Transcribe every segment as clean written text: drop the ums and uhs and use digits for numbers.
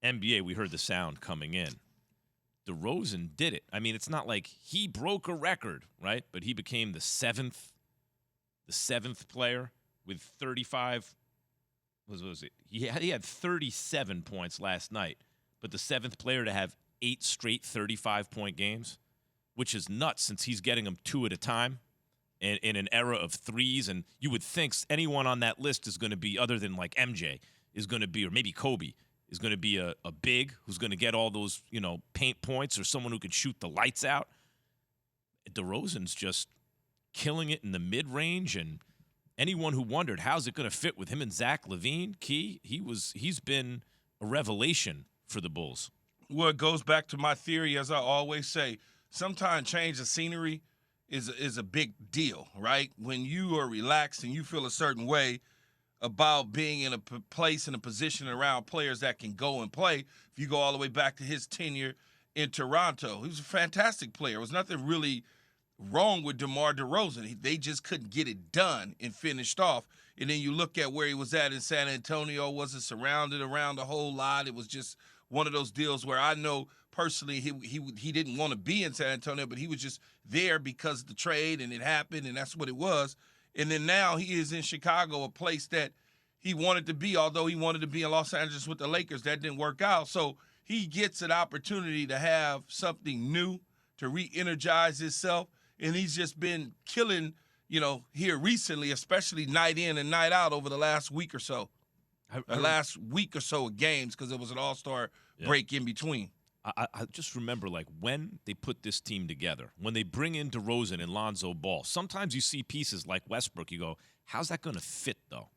NBA, we heard the sound coming in. DeRozan did it. I mean, it's not like he broke a record, right? But he became the seventh player with 35. What was it? He had 37 points last night, but the seventh player to have 8 straight 35-point games, which is nuts since he's getting them 2 at a time in an era of threes. And you would think anyone on that list is going to be, other than like MJ, is going to be, or maybe Kobe, is going to be a big who's going to get all those, paint points, or someone who can shoot the lights out. DeRozan's just killing it in the mid-range, and anyone who wondered how's it going to fit with him and Zach LaVine, he's been a revelation for the Bulls. Well, it goes back to my theory, as I always say, sometimes change of scenery is a big deal, right? When you are relaxed and you feel a certain way about being in a place and a position around players that can go and play. If you go all the way back to his tenure in Toronto, he was a fantastic player. There was nothing really wrong with DeMar DeRozan. They just couldn't get it done and finished off. And then you look at where he was at in San Antonio, wasn't surrounded around a whole lot. It was just one of those deals where I know personally he didn't want to be in San Antonio, but he was just there because of the trade, and it happened, and that's what it was. And then now he is in Chicago, a place that he wanted to be, although he wanted to be in Los Angeles with the Lakers. That didn't work out. So he gets an opportunity to have something new, to re-energize himself, and he's just been killing, here recently, especially night in and night out over the last week or so. Last week or so of games, because it was an all-star break in between. I just remember, when they put this team together, when they bring in DeRozan and Lonzo Ball, sometimes you see pieces like Westbrook, you go, how's that going to fit, though,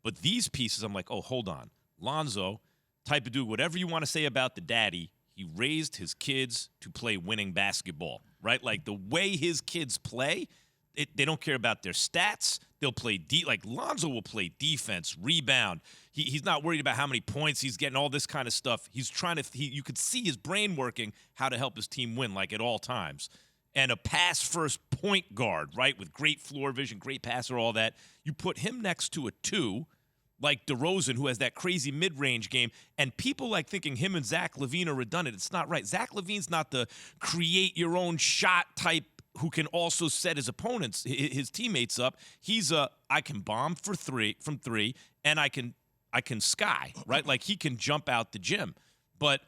But these pieces, I'm like, oh, hold on. Lonzo, type of dude, whatever you want to say about the daddy, he raised his kids to play winning basketball, right? Like, the way his kids play, they don't care about their stats. They'll play Lonzo will play defense, rebound. He's not worried about how many points he's getting, all this kind of stuff. He's trying to you could see his brain working how to help his team win, at all times. And a pass-first point guard, right, with great floor vision, great passer, all that. You put him next to a 2, like DeRozan, who has that crazy mid-range game, and people thinking him and Zach LaVine are redundant. It's not right. Zach LaVine's not the create-your-own-shot type who can also set his opponents, his teammates up. He's I can bomb from three, and I can sky, right? Like, he can jump out the gym. But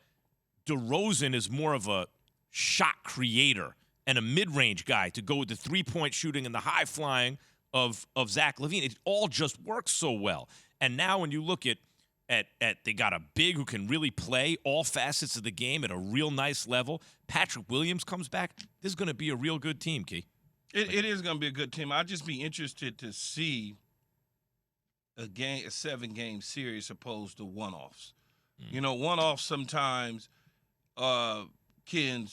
DeRozan is more of a shot creator and a mid-range guy to go with the three-point shooting and the high flying of Zach LaVine. It all just works so well. And now when you look at they got a big who can really play all facets of the game at a real nice level. Patrick Williams comes back. This is going to be a real good team, Key. It is going to be a good team. I'd just be interested to see a 7-game series opposed to one-offs. One-offs sometimes can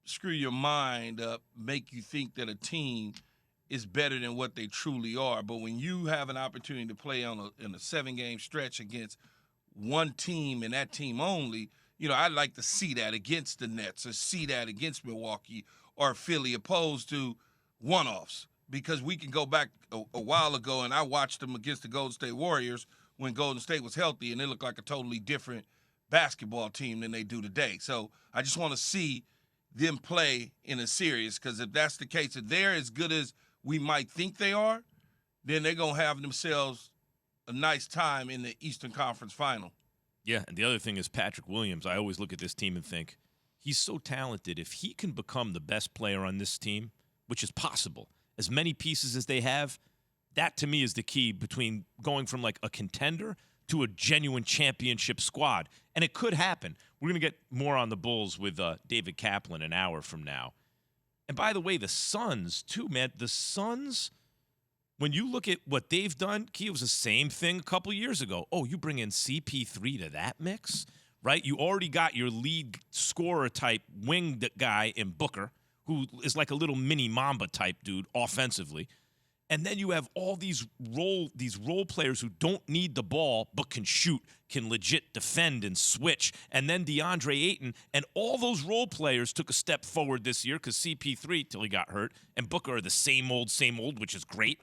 screw your mind up, make you think that a team is better than what they truly are. But when you have an opportunity to play in a 7-game stretch against one team and that team only, I'd like to see that against the Nets or see that against Milwaukee or Philly, opposed to one-offs. Because we can go back a while ago, and I watched them against the Golden State Warriors when Golden State was healthy, and they looked like a totally different basketball team than they do today. So I just want to see them play in a series, because if that's the case, if they're as good as we might think they are, then they're going to have themselves a nice time in the Eastern Conference Final. Yeah, and the other thing is Patrick Williams. I always look at this team and think, he's so talented. If he can become the best player on this team, which is possible, as many pieces as they have, that to me is the key between going from a contender to a genuine championship squad. And it could happen. We're going to get more on the Bulls with David Kaplan an hour from now. And by the way, the Suns, too, man. The Suns, when you look at what they've done, Key, it was the same thing a couple years ago. Oh, you bring in CP3 to that mix, right? You already got your lead scorer type wing guy in Booker, who is like a little mini Mamba type dude offensively. And then you have all these role players who don't need the ball but can shoot, can legit defend and switch. And then DeAndre Ayton, and all those role players took a step forward this year because CP3, till he got hurt, and Booker are the same old, which is great.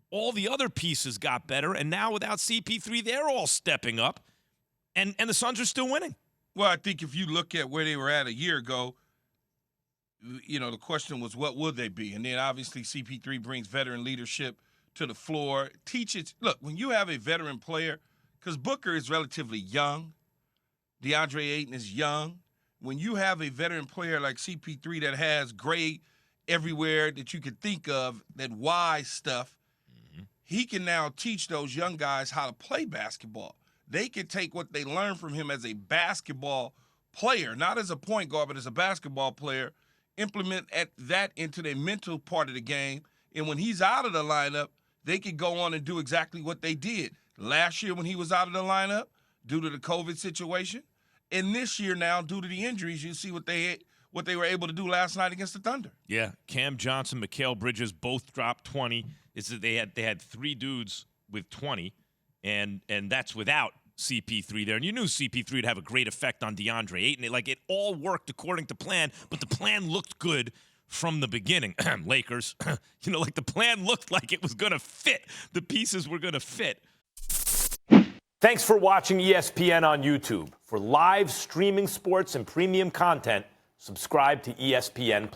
All the other pieces got better, and now without CP3, they're all stepping up. And the Suns are still winning. Well, I think if you look at where they were at a year ago, the question was, what would they be? And then obviously CP3 brings veteran leadership to the floor, teaches. Look, when you have a veteran player, because Booker is relatively young, DeAndre Ayton is young. When you have a veteran player like CP3 that has grade everywhere that you could think of, that wise stuff, he can now teach those young guys how to play basketball. They can take what they learned from him as a basketball player, not as a point guard, but as a basketball player, implement that into their mental part of the game. And when he's out of the lineup, they can go on and do exactly what they did last year when he was out of the lineup due to the COVID situation. And this year now, due to the injuries, you see what they were able to do last night against the Thunder. Yeah, Cam Johnson, Mikal Bridges both dropped 20. It's that they had three dudes with 20, and that's without CP3 there. And you knew CP3 would have a great effect on DeAndre Ayton. It all worked according to plan, but the plan looked good from the beginning. Lakers, the plan looked like it was going to fit. The pieces were going to fit. Thanks for watching ESPN on YouTube. For live streaming sports and premium content, subscribe to ESPN+.